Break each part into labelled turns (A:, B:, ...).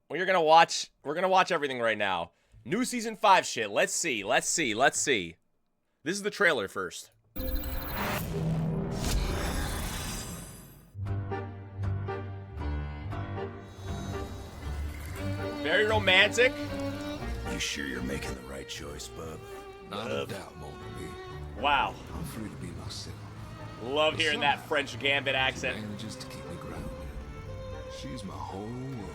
A: We're gonna watch everything right now. New season 5 shit. Let's see. This is the trailer first. Very romantic.
B: You sure you're making the right choice, bub?
C: Not a doubt, Mobley.
A: Wow.
C: I'm free to be myself.
A: Love hearing that French Gambit accent.
C: Advantages to keep me grounded. She's my whole world.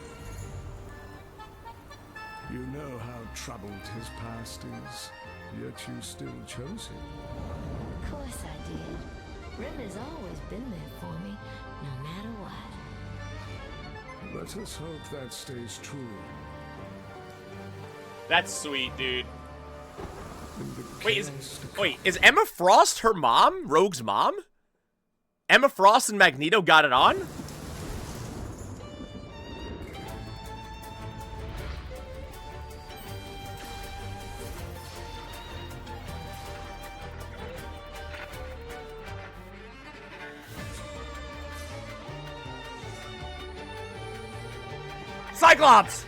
D: You know how troubled his past is, yet you still chose him.
E: Of course I did. River's always been there for me, no matter what.
D: Let us hope that stays true.
A: That's sweet, dude.
D: In the
A: Wait,
D: chaos to come.
A: is Emma Frost her mom? Rogue's mom? Emma Frost and Magneto got it on? Cyclops!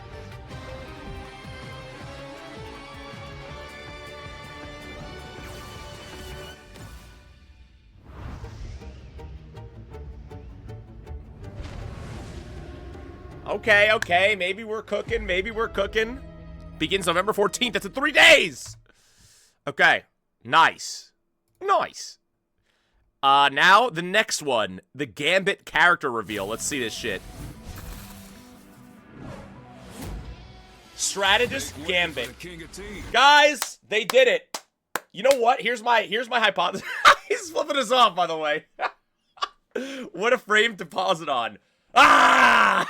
A: Okay, maybe we're cooking. Begins November 14th, that's in 3 days! Okay, nice. Now, the next one, the Gambit character reveal. Let's see this shit. Strategist Gambit. Guys, they did it. You know what? Here's my hypothesis. He's flipping us off, by the way. What a frame to pause it on. Ah!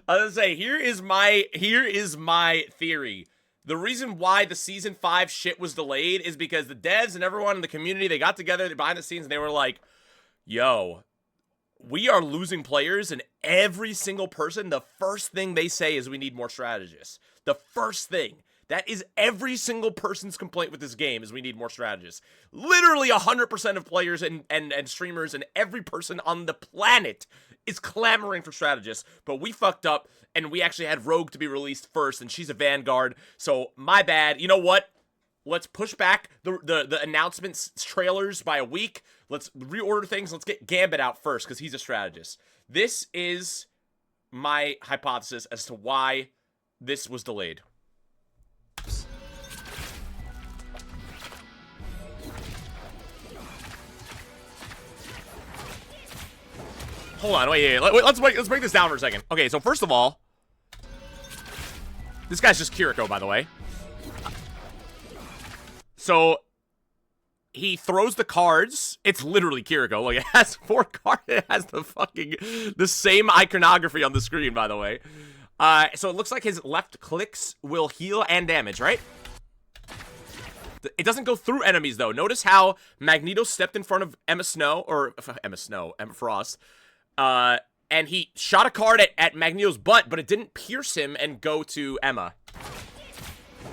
A: I was gonna say, here is my theory. The reason why the season 5 shit was delayed is because the devs and everyone in the community, they got together behind the scenes and they were like, yo, we are losing players, and every single person, the first thing they say is we need more strategists. The first thing. That is every single person's complaint with this game is we need more strategists. Literally 100% of players and streamers and every person on the planet is clamoring for strategists. But we fucked up, and we actually had Rogue to be released first, and she's a Vanguard. So, my bad. You know what? Let's push back the announcements trailers by a week. Let's reorder things. Let's get Gambit out first, because he's a strategist. This is my hypothesis as to why this was delayed. Hold on, wait, let's break this down for a second. Okay, so first of all, this guy's just Kiriko, by the way. So he throws the cards. It's literally Kiriko. Like, it has 4 cards. It has the same iconography on the screen, by the way. So it looks like his left clicks will heal and damage, right? It doesn't go through enemies, though. Notice how Magneto stepped in front of Emma Frost. And he shot a card at Magneto's butt, but it didn't pierce him and go to Emma.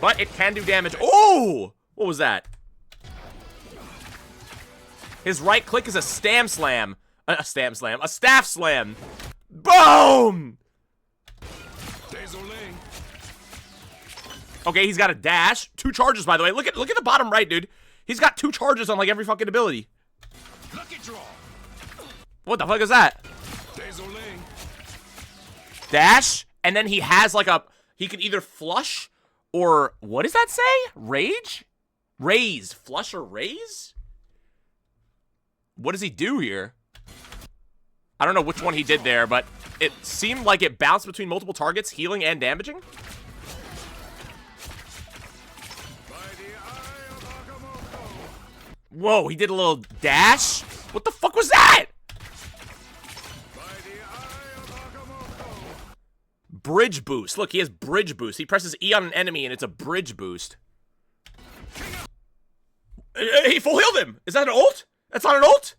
A: But it can do damage. Oh! What was that? His right click is a staff slam. Boom! Okay, he's got a dash. 2 charges, by the way. Look at the bottom right, dude. He's got 2 charges on, like, every fucking ability. What the fuck is that? Dash, and then he has, like, he can either flush or, what does that say? Rage? Raise. Flush or raise? What does he do here? I don't know which one he did there, but it seemed like it bounced between multiple targets, healing and damaging. Whoa, he did a little dash? What the fuck was that? Bridge boost. Look, he has bridge boost. He presses E on an enemy and it's a bridge boost. He full healed him. Is that an ult? That's not an ult?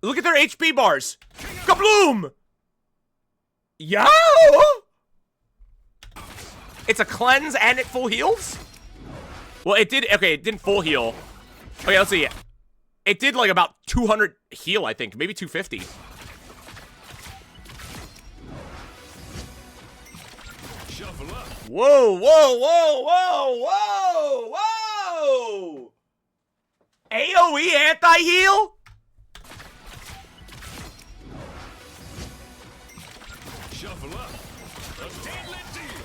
A: Look at their HP bars. Kabloom! Yo! It's a cleanse and it full heals? Well, it did. Okay, it didn't full heal. Okay, let's see. It did like about 200 heal, I think. Maybe 250.
C: Shuffle up.
A: Whoa, whoa, whoa, whoa, whoa, whoa! AoE anti-heal?
C: Shuffle up. A deadly deal.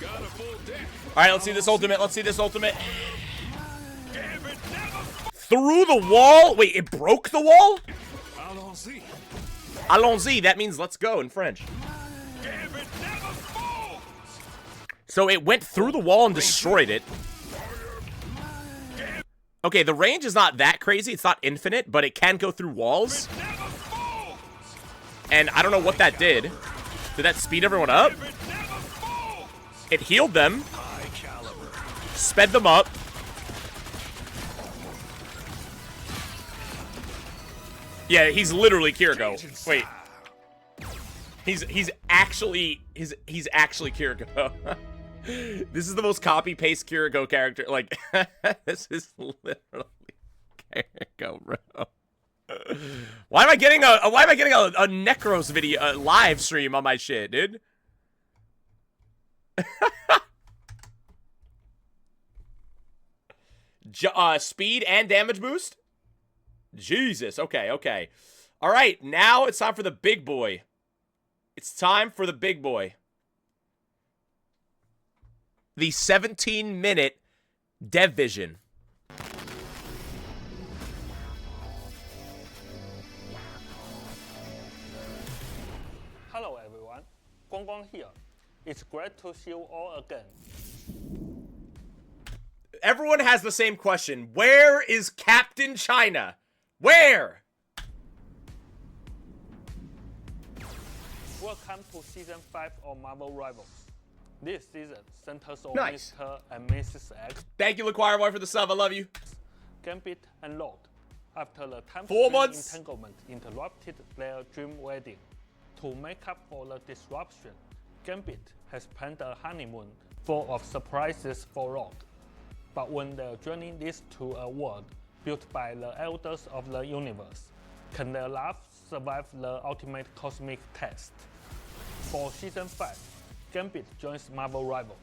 C: Got a full deck.
A: Alright, let's see this ultimate. Let's see this ultimate.
C: Gambit never.
A: Through the wall? Wait, it broke the wall?
C: Allons-y.
A: Allons-y, that means let's go in French.
C: Gambit never falls.
A: So it went through the wall and destroyed it. Okay, the range is not that crazy. It's not infinite, but it can go through walls.
C: Never falls.
A: And I don't know what that did. Did that speed everyone up?
C: Gambit never falls.
A: It healed them,
C: High caliber.
A: sped them up. Yeah, he's literally Kiriko. Wait. He's actually Kiriko. This is the most copy-paste Kiriko character. Like, this is literally Kiriko, bro. Why am I getting a Necros video, a live stream on my shit, dude? Speed and damage boost? Jesus, okay, okay. All right, now it's time for the big boy. It's time for the big boy. The 17-minute Dev Vision.
F: Hello everyone, Guang Guang here. It's great to see you all again.
A: Everyone has the same question. Where is Captain China? Where?
F: Welcome to Season 5 of Marvel Rivals. This season centers on
A: Nice.
F: Mr. and Mrs. X,
A: Thank you, LaQuire Boy, for the sub. I love you.
F: Gambit, and Lord. After the time
A: 4 months.
F: entanglement interrupted their dream wedding. To make up for the disruption, Gambit has planned a honeymoon full of surprises for Lord. But when their journey leads to a world built by the elders of the universe, can their love survive the ultimate cosmic test? For Season 5, Gambit joins Marvel Rivals.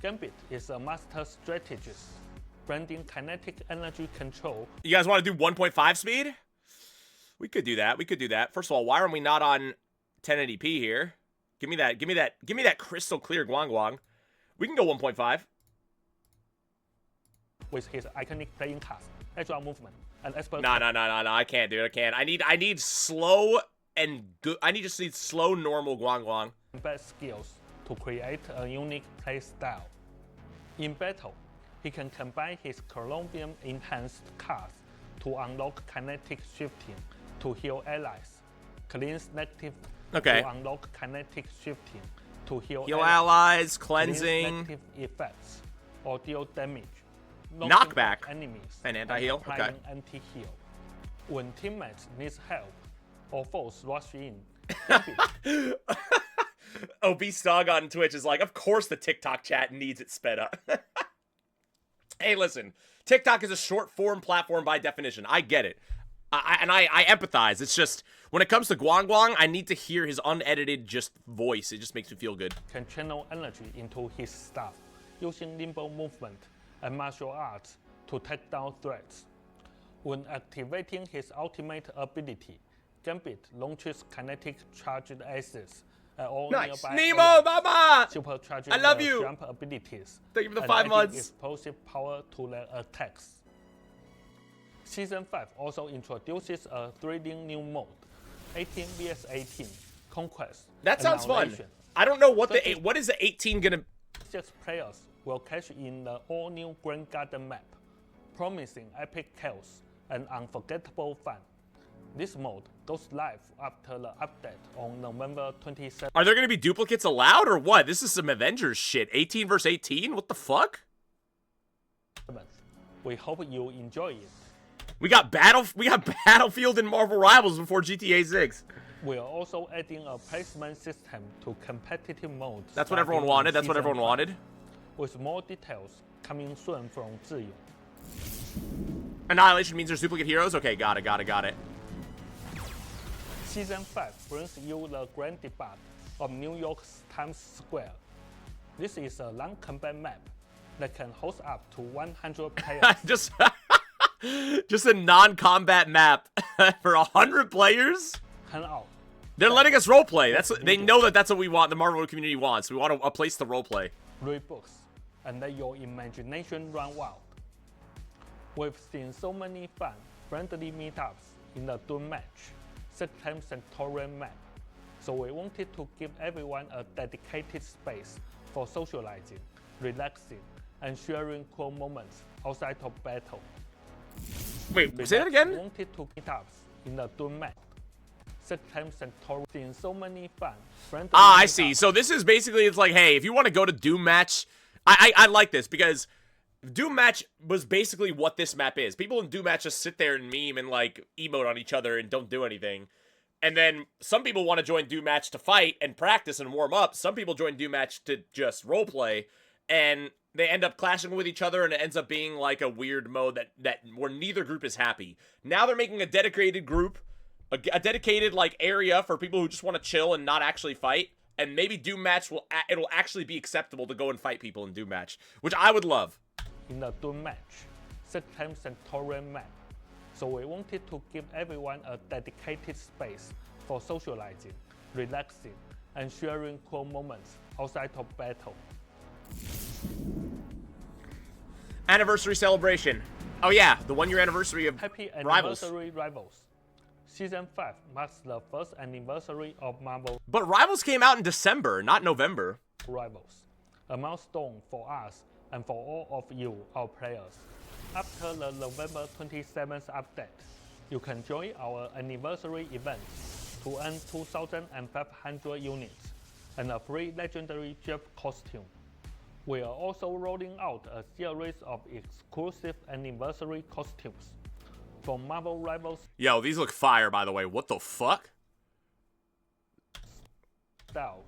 F: Gambit is a master strategist, blending kinetic energy control.
A: You guys want to do 1.5 speed? We could do that. We could do that. First of all, why are we not on 1080p here? Give me that crystal clear Guang Guang. We can go 1.5.
F: With his iconic playing cast, agile movement, and expert
A: No, I can't, dude. I can't. I need slow and good. I just need slow, normal Guang Guang.
F: combat skills to create a unique play style. In battle, he can combine his Colombian enhanced cards to unlock kinetic shifting to heal allies, cleanse negative
A: Okay.
F: to unlock kinetic shifting to heal
A: Heal allies,
F: cleanse
A: cleansing.
F: negative effects, or deal damage.
A: Knockback.
F: knocking back enemies
A: And anti-heal?
F: applying
A: Okay.
F: anti-heal. When teammates need help or foes rush in, Gambit
A: Obese Dog on Twitch is like, of course the TikTok chat needs it sped up. Hey, listen, TikTok is a short form platform by definition. I get it. I empathize. It's just, when it comes to Guang Guang, I need to hear his unedited just voice. It just makes me feel good.
F: can channel energy into his staff, using nimble movement and martial arts to take down threats. When activating his ultimate ability, Gambit launches kinetic charged aces at all
A: Nice.
F: nearby
A: Nemo,
F: allies,
A: mama!
F: supercharging
A: I love
F: their
A: you.
F: jump abilities
A: Thank you for the
F: and
A: 5
F: adding
A: months.
F: explosive power to their attacks. Season 5 also introduces a thrilling new mode, 18 vs 18, Conquest.
A: That sounds fun.
F: Annihilation.
A: I don't know what what is the 18 gonna...
F: 6 players will catch in the all-new Grand Garden map, promising epic chaos and unforgettable fun. This mode goes live after the update on November 27th.
A: Are there gonna be duplicates allowed or what? This is some Avengers shit. 18 versus 18? What the fuck?
F: We hope you enjoy it.
A: We got Battlefield and Marvel Rivals before GTA 6.
F: We are also adding a placement system to competitive mode.
A: That's what everyone wanted. That's what everyone wanted.
F: With more details coming soon from Ziyong.
A: Annihilation means there's duplicate heroes? Okay, got it.
F: Season 5 brings you the grand debut of New York's Times Square. This is a long combat map that can host up to 100 players.
A: just a non-combat map for 100 players?
F: Hang out.
A: They're letting us roleplay. They know that's what we want. The Marvel community wants. We want a place to roleplay.
F: Read books and let your imagination run wild. We've seen so many fun, friendly meetups in the Doom match, Sectum Centurion map, so we wanted to give everyone a dedicated space for socializing, relaxing, and sharing cool moments outside of battle.
A: Wait, say that again?
F: Wanted to meetups in the Doom map, Sectum Centurion, seen so many fun, friendly.
A: I see. So this is basically, it's like, hey, if you want to go to Doom match, I like this because Doom match was basically what this map is. People in Doom match just sit there and meme and like emote on each other and don't do anything. And then some people want to join Doom match to fight and practice and warm up. Some people join Doom match to just roleplay, and they end up clashing with each other, and it ends up being like a weird mode that where neither group is happy. Now they're making a dedicated group, a dedicated like area for people who just want to chill and not actually fight. And maybe Doom match it'll actually be acceptable to go and fight people in Doom match, which I would love.
F: In the Doom match, Sectum Centurion map, so we wanted to give everyone a dedicated space for socializing, relaxing, and sharing cool moments outside of battle.
A: Anniversary celebration. Oh yeah, the 1-year anniversary of
F: Happy
A: Rivals.
F: anniversary, Rivals. Season 5 marks the first anniversary of Marvel
A: But Rivals came out in December, not November.
F: Rivals, a milestone for us and for all of you, our players. After the November 27th update, you can join our anniversary event to earn 2,500 units and a free legendary Jeff costume. We are also rolling out a series of exclusive anniversary costumes from Marvel Rivals
A: Yo, these look fire, by the way. What the fuck?
F: styles.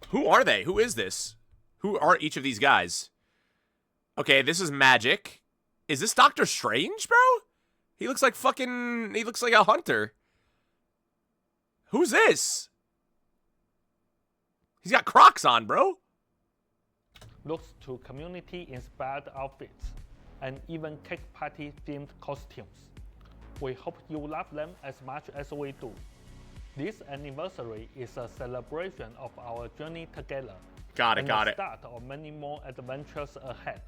A: Who are they? Who is this? Who are each of these guys? Okay, this is Magic. Is this Doctor Strange, bro? He looks like fucking... He looks like a hunter. Who's this? He's got Crocs on, bro.
F: Looks to community-inspired outfits and even cake party-themed costumes. We hope you love them as much as we do. This anniversary is a celebration of our journey together.
A: Got
F: and
A: it.
F: the start of many more adventures ahead.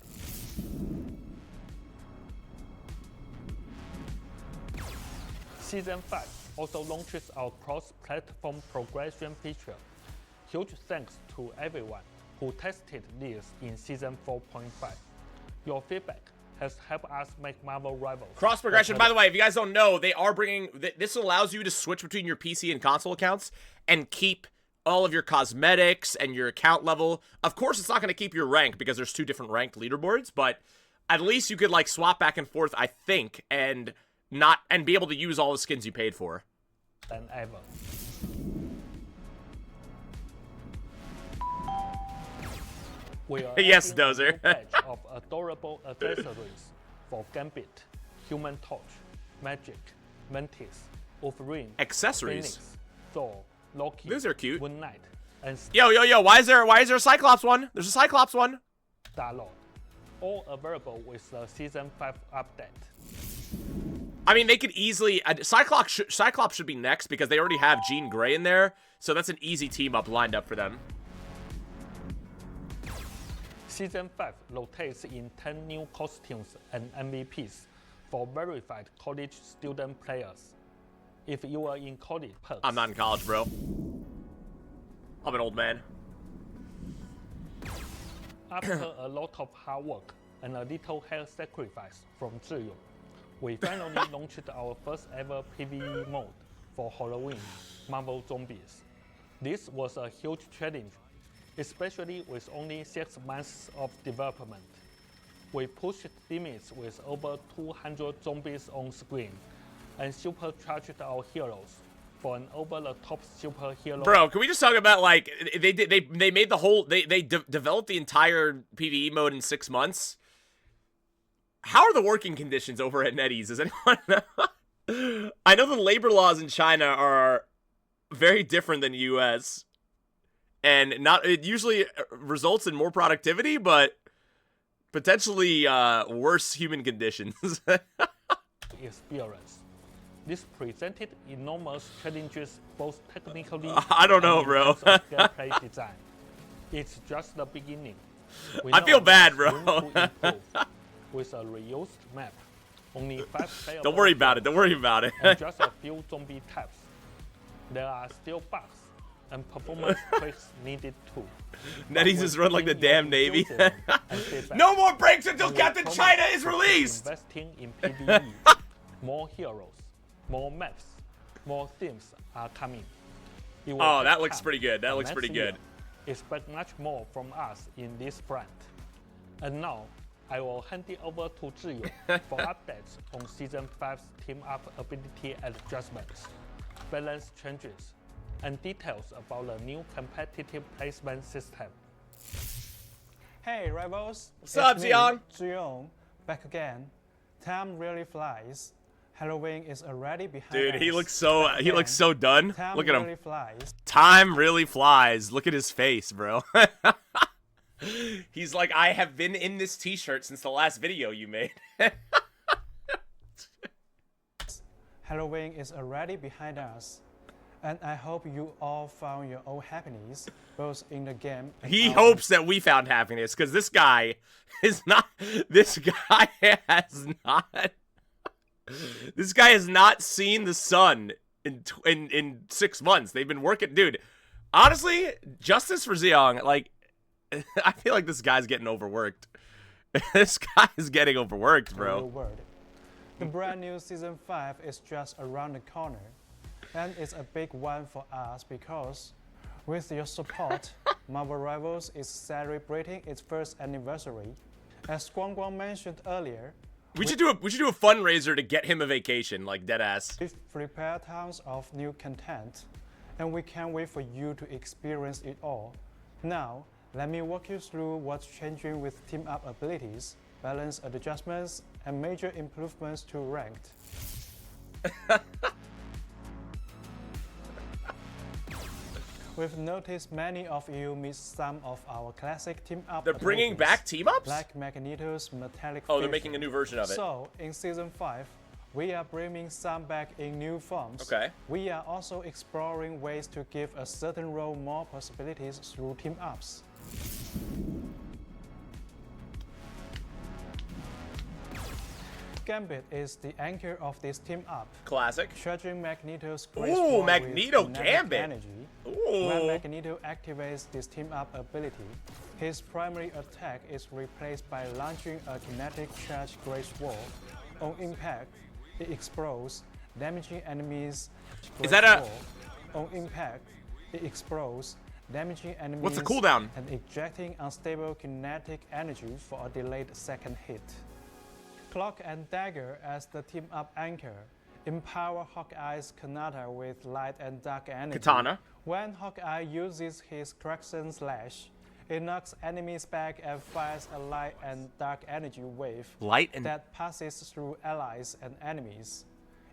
F: Season 5 also launches our cross-platform progression feature. Huge thanks to everyone who tested this in Season 4.5. Your feedback has helped us make Marvel Rivals.
A: Cross progression. By the way, if you guys don't know, they are bringing... This allows you to switch between your PC and console accounts and keep all of your cosmetics and your account level. Of course, it's not going to keep your rank because there's 2 different ranked leaderboards, but at least you could like swap back and forth, I think, and be able to use all the skins you paid for.
F: Than ever. We are
A: Yes,
F: adding a
A: Dozer.
F: new batch of adorable accessories for Gambit, Human Torch, Magic, Mantis, Wolverine,
A: Accessories?
F: Phoenix, Thor, Loki,
A: These are cute.
F: Moon Knight, and
A: Yo, why is there a Cyclops one? There's a Cyclops one.
F: Star-Lord. All available with the Season 5 update.
A: I mean, they could easily... Cyclops should be next because they already have Jean Grey in there, so that's an easy team-up lined up for them.
F: Season 5 rotates in 10 new costumes and MVPs for verified college student players. If you are in college, perks.
A: I'm not in college, bro. I'm an old man.
F: After a lot of hard work and a little health sacrifice from Ziyong, we finally launched our first ever PvE mode for Halloween, Marvel Zombies. This was a huge challenge, especially with only 6 months of development. We pushed limits with over 200 zombies on screen and supercharged our heroes for an over-the-top superhero.
A: Bro, can we just talk about like they made the whole developed the entire PvE mode in 6 months? How are the working conditions over at NetEase? Does anyone know? I know the labor laws in China are very different than US, and it usually results in more productivity, but potentially worse human conditions.
F: Experience. This presented enormous challenges both technically
A: I don't know,
F: and in
A: bro.
F: terms of gameplay design. It's just the beginning. We
A: I
F: know
A: feel bad,
F: there's
A: bro.
F: room to improve. With a reused map, only 5 players.
A: Don't worry about it. Don't worry about it.
F: and just a few zombie types. There are still bugs and performance tweaks needed too.
A: NetEase is run like the damn Navy.
F: No
A: No more breaks until Captain China is released!
F: Investing in PvE, more heroes, more maps, more themes are coming. It will
A: Oh,
F: take
A: that looks
F: time,
A: pretty good. That
F: but
A: looks
F: next
A: pretty
F: year,
A: good.
F: Expect much more from us in this front. And now, I will hand it over to Zhiyu for updates on Season 5's team-up ability adjustments, balance changes, and details about the new competitive placement system.
G: Hey Rivals!
A: What's up, Xiang?
G: Ziyong, back again. Time really flies. Halloween is already behind
A: Dude,
G: us.
A: he looks so done.
G: Time
A: Look at him.
G: really flies.
A: Time really flies. Look at his face, bro. He's like, I have been in this t-shirt since the last video you made.
G: Halloween is already behind us. And I hope you all found your own happiness, both in the game and
A: He
G: out.
A: hopes that we found happiness, because this guy is not. This guy has not. This guy has not seen the sun in 6 months. They've been working, dude. Honestly, justice for Ziyong. Like, I feel like this guy's getting overworked. This guy is getting overworked,
G: the real
A: bro.
G: world. The brand new Season 5 is just around the corner. And it's a big one for us because with your support, Marvel Rivals is celebrating its first anniversary. As Guang Guang mentioned earlier,
A: We should do a fundraiser to get him a vacation, like deadass.
G: we've prepared tons of new content, and we can't wait for you to experience it all. Now, let me walk you through what's changing with team up abilities, balance adjustments, and major improvements to ranked. We've noticed many of you missed some of our classic team up.
A: They're bringing
G: abilities,
A: back team ups?
G: like Magneto's metallic.
A: Oh, they're
G: fusion.
A: making a new version of it.
G: So, in Season 5, we are bringing some back in new forms.
A: Okay.
G: We are also exploring ways to give a certain role more possibilities through team ups. Gambit is the anchor of this team up,
A: Classic.
G: charging Magneto's
A: Ooh,
G: Grace Ball
A: Magneto
G: with kinetic
A: Gambit.
G: energy.
A: Ooh.
G: When Magneto activates this team up ability, his primary attack is replaced by launching a kinetic charge Grace Wall. On impact, it explodes, damaging enemies.
A: Is that a-
G: On impact, it explodes, damaging enemies.
A: What's the cooldown?
G: And ejecting unstable kinetic energy for a delayed second hit. Cloak and Dagger as the team-up anchor empower Hawkeye's Kanata with light and dark energy.
A: Katana.
G: When Hawkeye uses his Crackson Slash, it knocks enemies back and fires a light and dark energy wave
A: Light and
G: that passes through allies and enemies.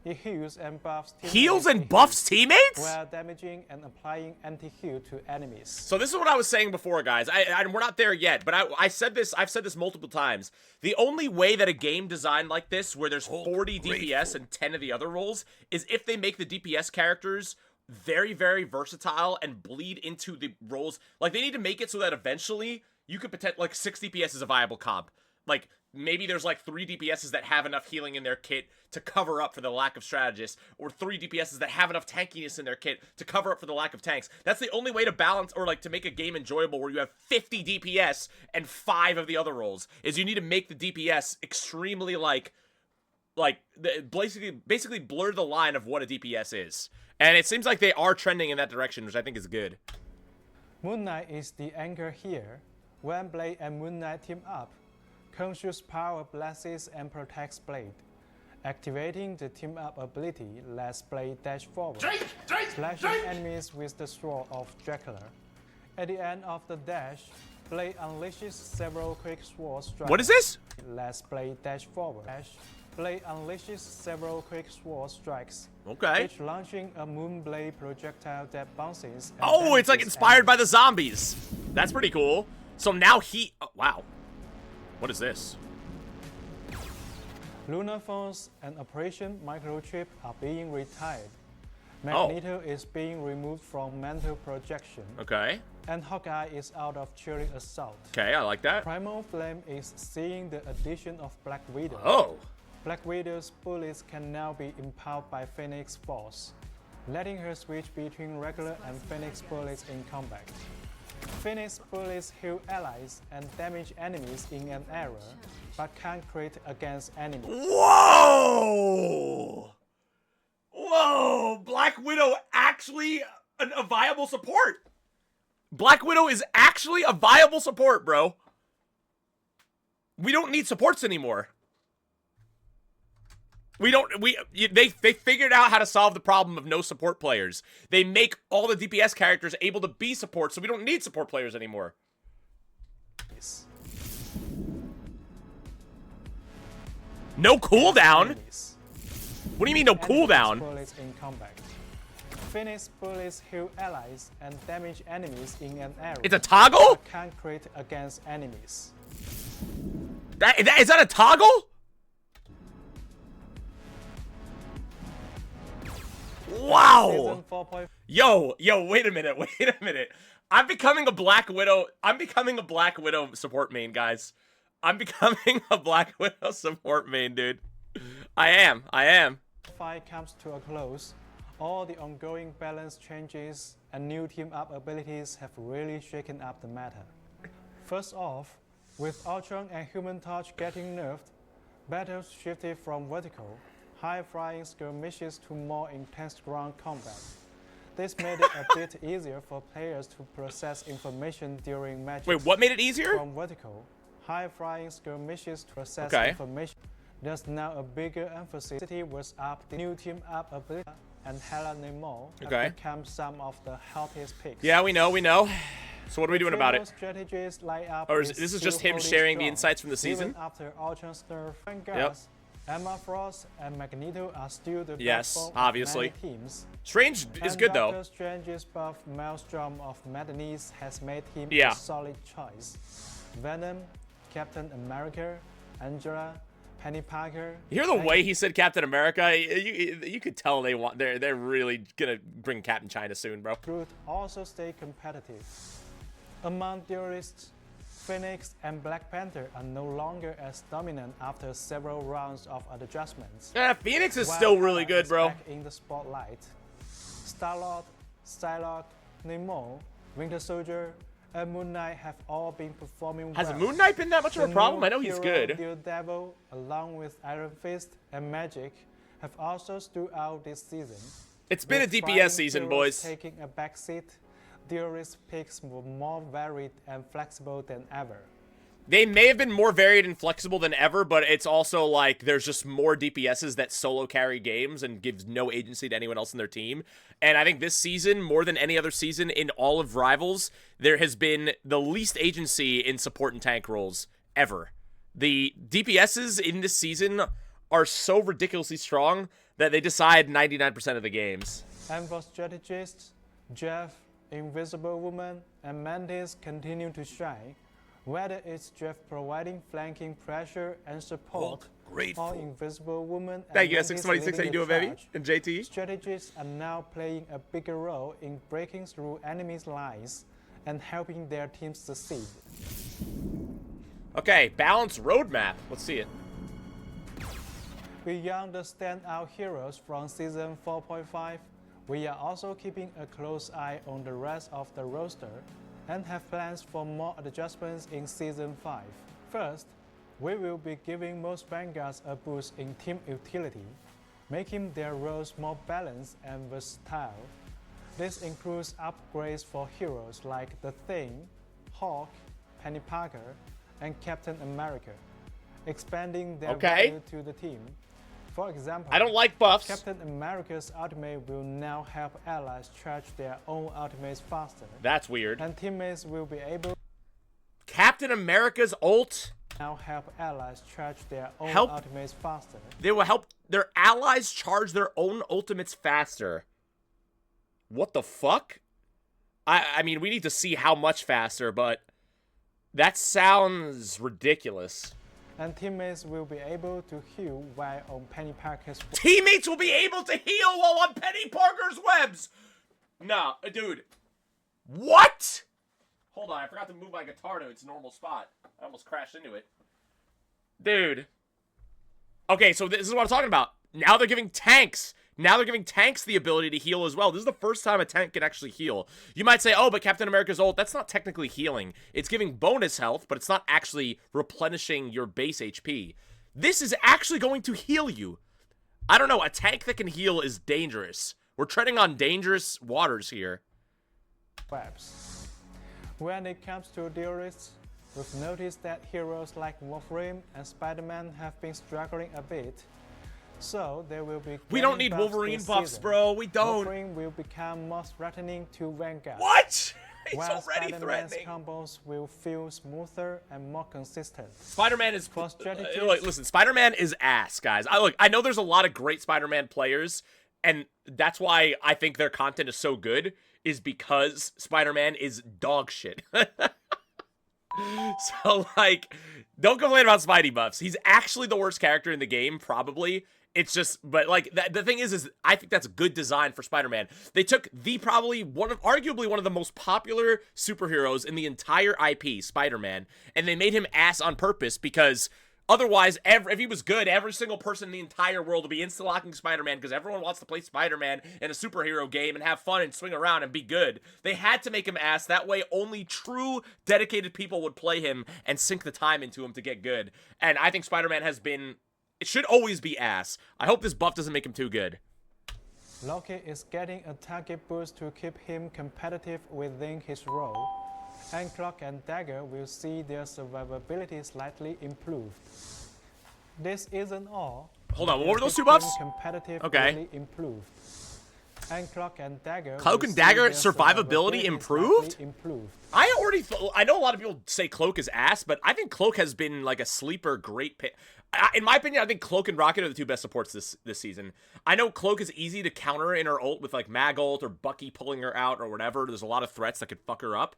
G: It heals and buffs
A: heals
G: teammates
A: and
G: in
A: buffs
G: heat,
A: teammates?
G: while damaging and applying anti-heal to enemies.
A: So this is what I was saying before, guys. We're not there yet, but I've said this multiple times. The only way that a game designed like this, where there's 40 DPS and 10 of the other roles, is if they make the DPS characters very, very versatile and bleed into the roles. Like, they need to make it so that eventually you could pretend like 6 DPS is a viable comp. Like, maybe there's like 3 DPSs that have enough healing in their kit to cover up for the lack of strategists, or 3 DPSs that have enough tankiness in their kit to cover up for the lack of tanks. That's the only way to balance, or like to make a game enjoyable where you have 50 DPS and 5 of the other roles, is you need to make the DPS extremely basically blur the line of what a DPS is. And it seems like they are trending in that direction, which I think is good.
G: Moon Knight is the anchor here. When Blade and Moon Knight team up, Khonshu's power blesses and protects Blade, Activating the team-up ability lets Blade dash forward, slashing enemies with the sword of Dracula. At the end of the dash, Blade unleashes several quick sword strikes.
A: What is this?
G: Lets Blade dash forward. Blade unleashes several quick sword strikes,
A: Okay.
G: each launching a Moonblade projectile that bounces. and
A: Oh, it's like
G: damages
A: inspired by
G: enemies.
A: the zombies. That's pretty cool. So now he... Oh, wow. What is this?
G: Lunar Phones and Operation Microchip are being retired.
A: Oh.
G: Magneto is being removed from mental projection,
A: Okay.
G: and Hawkeye is out of Chilling Assault.
A: Okay, I like that.
G: Primal Flame is seeing the addition of Black Widow.
A: Oh.
G: Black Widow's bullets can now be empowered by Phoenix Force, letting her switch between regular and Phoenix bullets in combat. Phoenix bullets heal allies and damage enemies in an area, but can't crit against enemies.
A: Whoa! Whoa! Black Widow actually a viable support. Black Widow is actually a viable support, bro. We don't need supports anymore. They figured out how to solve the problem of no support players. They make all the DPS characters able to be support, so we don't need support players anymore. No cooldown?
G: Enemies.
A: What do you mean no
G: And
A: cooldown?
G: Phoenix bullets in combat. Phoenix bullets heal allies and damage enemies in an area.
A: It's a toggle?
G: but can't crit against enemies.
A: Is that a toggle? Wow.
G: Season 4.5
A: Yo, wait a minute. I'm becoming a Black Widow support main, guys. I'm becoming a Black Widow support main, dude. I am.
G: fight comes to a close. All the ongoing balance changes and new team-up abilities have really shaken up the meta. First off, with Ultron and Human Torch getting nerfed, battles shifted from vertical, high-flying skirmishes to more intense ground combat. This made it a bit easier for players to process information during matches.
A: Wait, what made it easier?
G: From vertical, high-flying skirmishes to process
A: Okay.
G: information. There's now a bigger emphasis. City was up, the new team-up ability, and Hela Namor have
A: Okay.
G: become some of the hottest picks.
A: Yeah, we know. So what are we doing about it?
G: Strategies light up
A: Or is
G: is
A: this is
G: still
A: just him
G: holding
A: sharing the
G: strong.
A: insights from the
G: Even
A: season?
G: after Ultron's nerf, Gas, Emma Frost and Magneto are still the
A: Yes,
G: backbone
A: obviously.
G: of many teams.
A: Strange is
G: And
A: good though.
G: Doctor Strange's buff Maelstrom of Madness has made him
A: Yeah.
G: a solid choice. Venom, Captain America, Angela, Penny Parker.
A: You hear the
G: and
A: way he said Captain America? You could tell they're really gonna bring Captain China soon, bro.
G: Groot also stay competitive. Among duelists, Phoenix and Black Panther are no longer as dominant after several rounds of adjustments.
A: Yeah, Phoenix is
G: While
A: still really
G: Hela
A: good,
G: is
A: bro.
G: back in the spotlight. Star-Lord, Psylocke, Namor, Winter Soldier, and Moon Knight have all been performing
A: Has
G: well.
A: Moon Knight been that much of
G: The
A: a problem?
G: new
A: I know he's
G: hero
A: good.
G: Daredevil, along with Iron Fist and Magic, have also stood out this season.
A: It's been a
G: With
A: DPS
G: fighting
A: season,
G: heroes
A: boys.
G: Taking a backseat, Duelist picks were more varied and flexible than ever.
A: They may have been more varied and flexible than ever, but it's also like there's just more DPSs that solo carry games and gives no agency to anyone else in their team. And I think this season, more than any other season in all of Rivals, there has been the least agency in support and tank roles ever. The DPSs in this season are so ridiculously strong that they decide 99% of the games.
G: And for strategists, Jeff, Invisible Woman, and Mantis continue to shine. Whether it's Jeff providing flanking pressure and support,
B: grateful.
G: or Invisible Woman and
A: Thank you,
G: Mantis
A: 626. How you
G: leading
A: doing,
G: the
A: baby?
G: charge,
A: And JT?
G: strategists are now playing a bigger role in breaking through enemies' lines and helping their teams succeed.
A: Okay, balanced roadmap. Let's see it.
G: Beyond the standout heroes from Season 4.5, we are also keeping a close eye on the rest of the roster and have plans for more adjustments in Season 5. First, we will be giving most Vanguards a boost in team utility, making their roles more balanced and versatile. This includes upgrades for heroes like The Thing, Hawk, Penny Parker, and Captain America, expanding their
A: Okay.
G: value to the team. For example,
A: I don't like buffs.
G: Captain America's ultimate will now help allies charge their own ultimates faster.
A: That's weird.
G: And teammates will be able
A: Captain America's ult.
G: now help allies charge their own
A: Help-
G: ultimates faster.
A: They will help their allies charge their own ultimates faster. What the fuck? I mean, we need to see how much faster, but that sounds ridiculous.
G: And teammates will be able to heal while on Penny Parker's
A: Teammates will be able to heal while on Penny Parker's webs. Nah, dude. What? Hold on, I forgot to move my guitar to its normal spot. I almost crashed into it. Dude. Okay, so this is what I'm talking about. Now they're giving tanks. Now they're giving tanks the ability to heal as well. This is the first time a tank can actually heal. You might say, oh, but Captain America's ult, that's not technically healing. It's giving bonus health, but it's not actually replenishing your base HP. This is actually going to heal you. I don't know, a tank that can heal is dangerous. We're treading on dangerous waters here.
G: webs. When it comes to duelists, we've noticed that heroes like Wolverine and Spider-Man have been struggling a bit. So they will be.
A: We don't
G: getting
A: need
G: buffs
A: Wolverine
G: this
A: buffs,
G: season.
A: bro. We don't.
G: Wolverine will become more threatening to Vanguard.
A: What? He's
G: While
A: already
G: Spider-Man's
A: threatening.
G: combos will feel smoother and more consistent.
A: Spider-Man is
G: For strategies-
A: look, listen, Spider-Man is ass, guys. I know there's a lot of great Spider-Man players, and that's why I think their content is so good, is because Spider-Man is dog shit. So, like, don't complain about Spidey buffs. He's actually the worst character in the game, probably. It's just, but like, the thing is I think that's good design for Spider-Man. They took arguably one of the most popular superheroes in the entire IP, Spider-Man, and they made him ass on purpose because otherwise, if he was good, every single person in the entire world would be insta-locking Spider-Man because everyone wants to play Spider-Man in a superhero game and have fun and swing around and be good. They had to make him ass. That way, only true, dedicated people would play him and sink the time into him to get good. And I think Spider-Man has been... It should always be ass. I hope this buff doesn't make him too good.
G: Loki is getting a target boost to keep him competitive within his role, and Cloak and Dagger will see their survivability slightly improved. This isn't all.
A: Hold on, what were those two
G: Keep him
A: buffs?
G: Competitive
A: Okay.
G: really improved. And Cloak and Dagger.
A: Cloak
G: will
A: and
G: see
A: Dagger
G: their
A: survivability
G: survivability
A: improved?
G: slightly improved.
A: I know a lot of people say Cloak is ass, but I think Cloak has been like a sleeper great pick. In my opinion, I think Cloak and Rocket are the two best supports this season. I know Cloak is easy to counter in her ult with like Mag ult or Bucky pulling her out or whatever. There's a lot of threats that could fuck her up.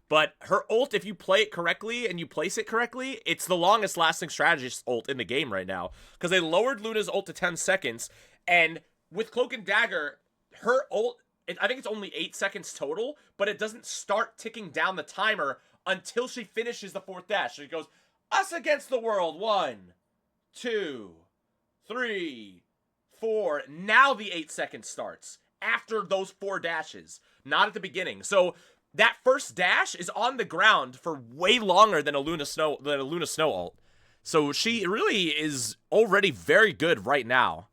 A: But her ult, if you play it correctly and you place it correctly, it's the longest lasting strategist ult in the game right now. Because they lowered Luna's ult to 10 seconds. And with Cloak and Dagger, her ult, I think it's only 8 seconds total, but it doesn't start ticking down the timer until she finishes the fourth dash. So it goes, us against the world, 1, 2, 3, 4. Now the 8 seconds starts after those 4 dashes, not at the beginning. So that first dash is on the ground for way longer than a Luna Snow ult. So she really is already very good right now.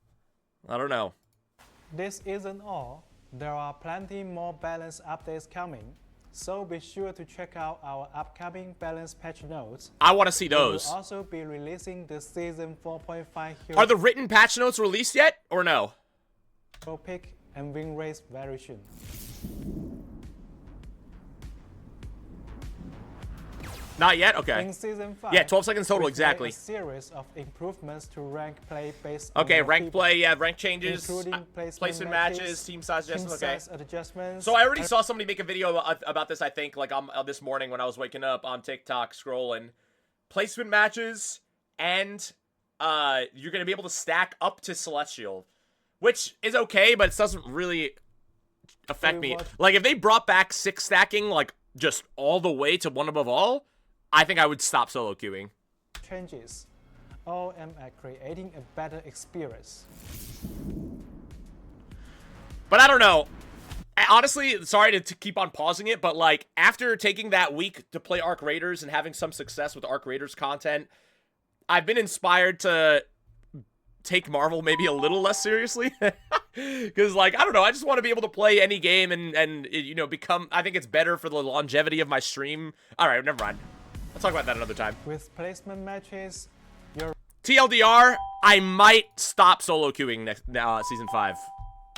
A: I don't know.
G: This isn't all. There are plenty more balance updates coming, so be sure to check out our upcoming balance patch notes.
A: I want to see
G: We will
A: those.
G: also be releasing the Season 4.5 hero
A: Are the written patch notes released yet or no?
G: pick and win race very soon.
A: Not yet? Okay.
G: In Season 5,
A: Yeah, 12 seconds total,
G: we've made
A: exactly.
G: a series of improvements to rank play based
A: Okay,
G: on your
A: rank
G: feedback,
A: play, yeah, rank changes,
G: including
A: placement matches, team size
G: team
A: adjustments, okay.
G: size adjustments.
A: So I already saw somebody make a video about this, I think, like this morning when I was waking up on TikTok scrolling. Placement matches, and you're going to be able to stack up to Celestial, which is okay, but it doesn't really affect me.
G: What?
A: Like, if they brought back 6 stacking, like, just all the way to 1 above all, I think I would stop solo queuing.
G: changes, all aimed at creating a better experience.
A: But I don't know. Honestly, sorry to keep on pausing it, but like after taking that week to play Arc Raiders and having some success with Arc Raiders content, I've been inspired to take Marvel maybe a little less seriously. Because like, I don't know, I just want to be able to play any game and you know, become, I think it's better for the longevity of my stream. All right, never mind. I'll talk about that another time.
G: With placement matches, your
A: TLDR, I might stop solo queuing next season 5.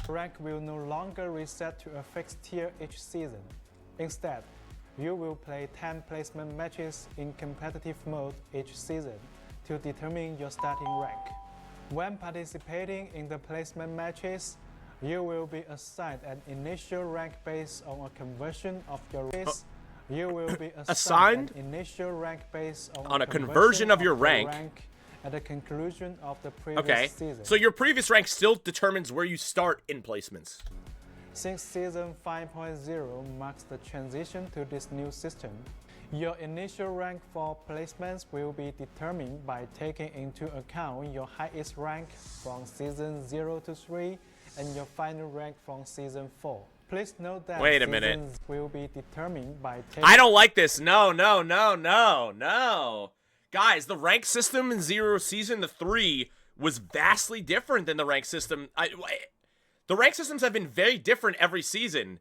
G: Rank will no longer reset to a fixed tier each season. Instead, you will play 10 placement matches in competitive mode each season to determine your starting rank. When participating in the placement matches, you will be assigned an initial rank based on a conversion of your race. You will be assigned an initial rank based on
A: a conversion of your rank
G: at the conclusion of the previous season.
A: So your previous rank still determines where you start in placements.
G: Since Season 5.0 marks the transition to this new system, your initial rank for placements will be determined by taking into account your highest rank from Season 0 to 3 and your final rank from Season 4. Please note that
A: Wait a minute.
G: Will be determined by taking...
A: I don't like this. No. Guys, the rank system in 0 Season 3 was vastly different than the rank system. The rank systems have been very different every season.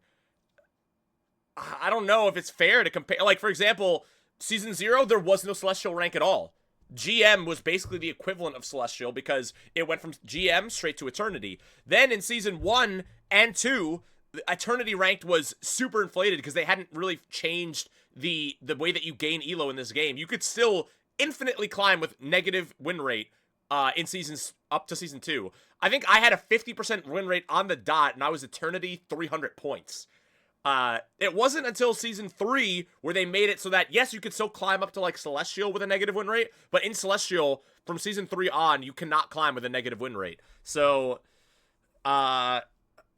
A: I don't know if it's fair to compare. Like, for example, Season 0, there was no Celestial rank at all. GM was basically the equivalent of Celestial because it went from GM straight to Eternity. Then in Season 1 and 2, Eternity ranked was super inflated because they hadn't really changed the way that you gain elo in this game. You could still infinitely climb with negative win rate in seasons up to Season 2. I think I had a 50% win rate on the dot, and I was Eternity 300 points. It wasn't until Season 3 where they made it so that, yes, you could still climb up to, like, Celestial with a negative win rate, but in Celestial, from Season 3 on, you cannot climb with a negative win rate. So,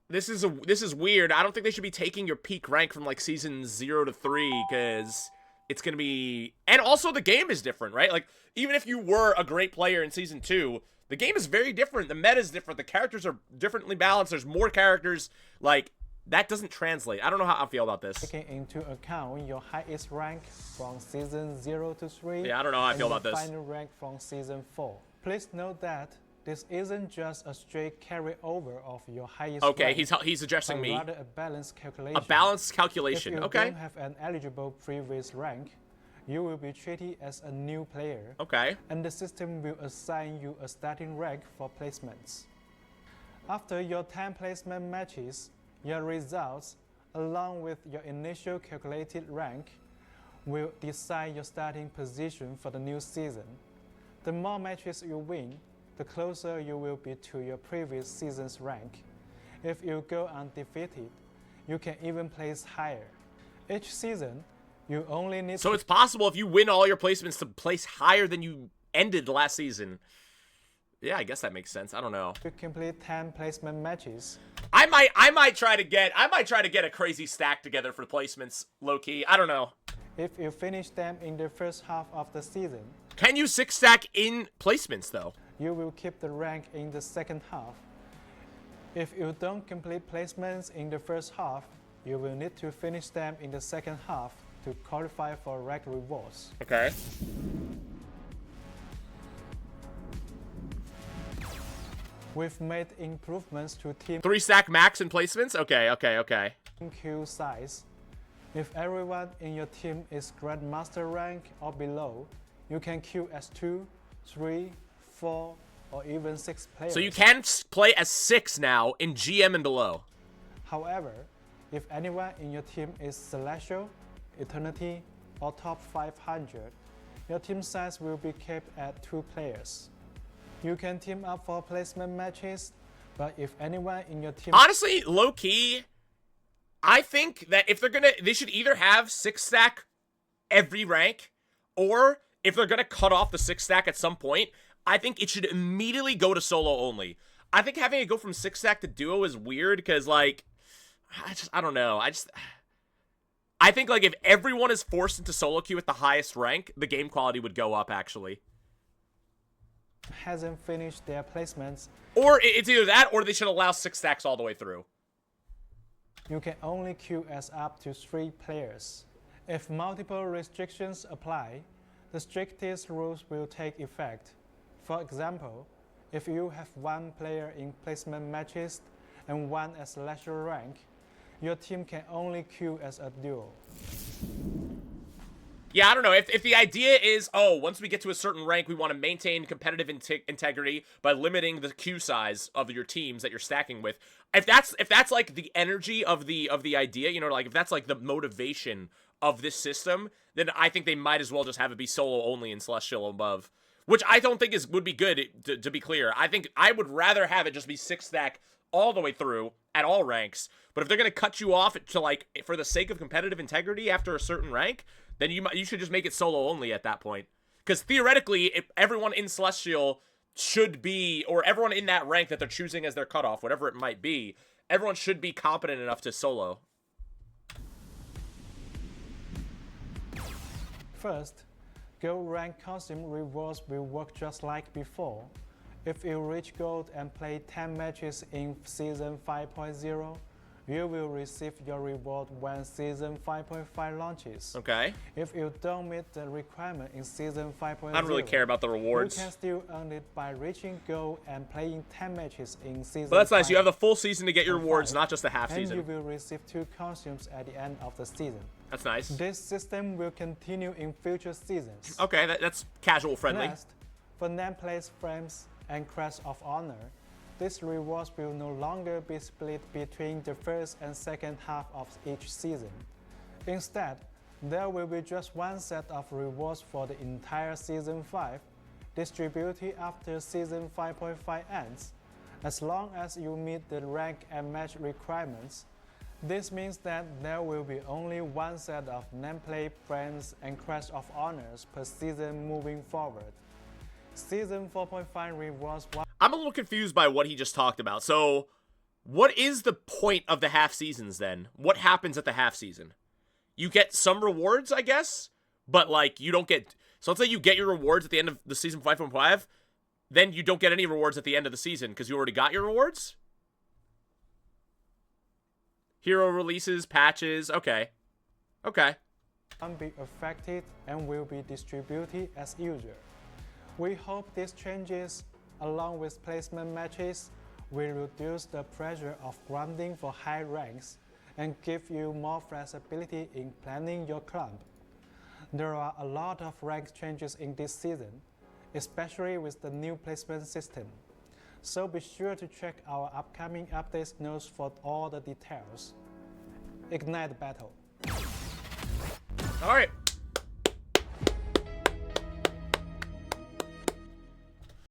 A: this is weird. I don't think they should be taking your peak rank from, like, Season 0 to 3, because it's going to be... And also, the game is different, right? Like, even if you were a great player in Season 2, the game is very different. The meta is different. The characters are differently balanced. There's more characters. Like, that doesn't translate. I don't know how I feel about this.
G: Taking into account your highest rank from Season 0 to 3.
A: Yeah, I don't know how I feel about this.
G: Final rank from Season 4. Please note that this isn't just a straight carryover of your highest rank.
A: Okay, he's addressing me.
G: Rather a balanced calculation.
A: A balanced calculation.
G: If you
A: okay.
G: don't have an eligible previous rank, you will be treated as a new player.
A: Okay.
G: And the system will assign you a starting rank for placements. After your 10 placement matches, your results, along with your initial calculated rank, will decide your starting position for the new season. The more matches you win, the closer you will be to your previous season's rank. If you go undefeated, you can even place higher. Each season, you only need
A: So it's possible if you win all your placements to place higher than you ended last season. Yeah, I guess that makes sense. I don't know.
G: to complete 10 placement matches.
A: I might try to get a crazy stack together for placements, low key. I don't know.
G: If you finish them in the first half of the season,
A: Can you 6-stack in placements though?
G: you will keep the rank in the second half. If you don't complete placements in the first half, you will need to finish them in the second half to qualify for rank rewards.
A: Okay.
G: We've made improvements to team
A: 3-stack max in placements? Okay.
G: queue size. If everyone in your team is Grandmaster rank or below, you can queue as 2, 3, 4, or even 6 players.
A: So you can play as 6 now in GM and below.
G: However, if anyone in your team is Celestial, Eternity, or top 500, your team size will be kept at 2 players. You can team up for placement matches, but if anyone in your team...
A: Honestly, low key, I think that if they should either have 6-stack every rank, or if they're gonna cut off the 6-stack at some point, I think it should immediately go to solo only. I think having it go from 6-stack to duo is weird because, like, I don't know. I think, like, if everyone is forced into solo queue at the highest rank, the game quality would go up, actually.
G: hasn't finished their placements,
A: Or it's either that, or they should allow 6 stacks all the way through.
G: you can only queue as up to 3 players. If multiple restrictions apply, the strictest rules will take effect. For example, if you have 1 player in placement matches and 1 as Celestial rank, your team can only queue as a duo.
A: Yeah, I don't know. If the idea is, oh, once we get to a certain rank, we want to maintain competitive integrity by limiting the queue size of your teams that you're stacking with. If that's like the energy of the idea, you know, like if that's like the motivation of this system, then I think they might as well just have it be solo only in Celestial above. Which I don't think would be good, to be clear. I think I would rather have it just be 6-stack all the way through at all ranks. But if they're going to cut you off to, like, for the sake of competitive integrity after a certain rank, then you should just make it solo only at that point. Because theoretically, if everyone in Celestial should be, or everyone in that rank that they're choosing as their cutoff, whatever it might be, everyone should be competent enough to solo.
G: First, gold rank costume rewards will work just like before. If you reach gold and play 10 matches in Season 5.0, you will receive your reward when Season 5.5 launches.
A: Okay.
G: If you don't meet the requirement in Season 5.0,
A: I don't really care about the rewards.
G: You can still earn it by reaching gold and playing 10 matches in Season 5.
A: But that's nice. You have the full season to get your rewards, not just the half season.
G: And you will receive 2 costumes at the end of the season.
A: That's nice.
G: This system will continue in future seasons.
A: Okay, that's casual friendly.
G: Next, for nameplates, frames, and Crest of Honor, these rewards will no longer be split between the first and second half of each season. Instead, there will be just one set of rewards for the entire Season 5, distributed after Season 5.5 ends, as long as you meet the rank and match requirements. This means that there will be only one set of nameplate, frames, and Crest of Honors per season moving forward. Season 4.5 rewards.
A: I'm a little confused by what he just talked about. So, what is the point of the half seasons then? What happens at the half season? You get some rewards, I guess, but like you don't get. So let's say you get your rewards at the end of the season 5.5, then you don't get any rewards at the end of the season because you already got your rewards. Hero releases, patches, okay. Okay.
G: Can be affected and will be distributed as usual. We hope these changes, along with placement matches, will reduce the pressure of grinding for high ranks and give you more flexibility in planning your club. There are a lot of rank changes in this season, especially with the new placement system. So be sure to check our upcoming updates notes for all the details. Ignite the battle.
A: All right.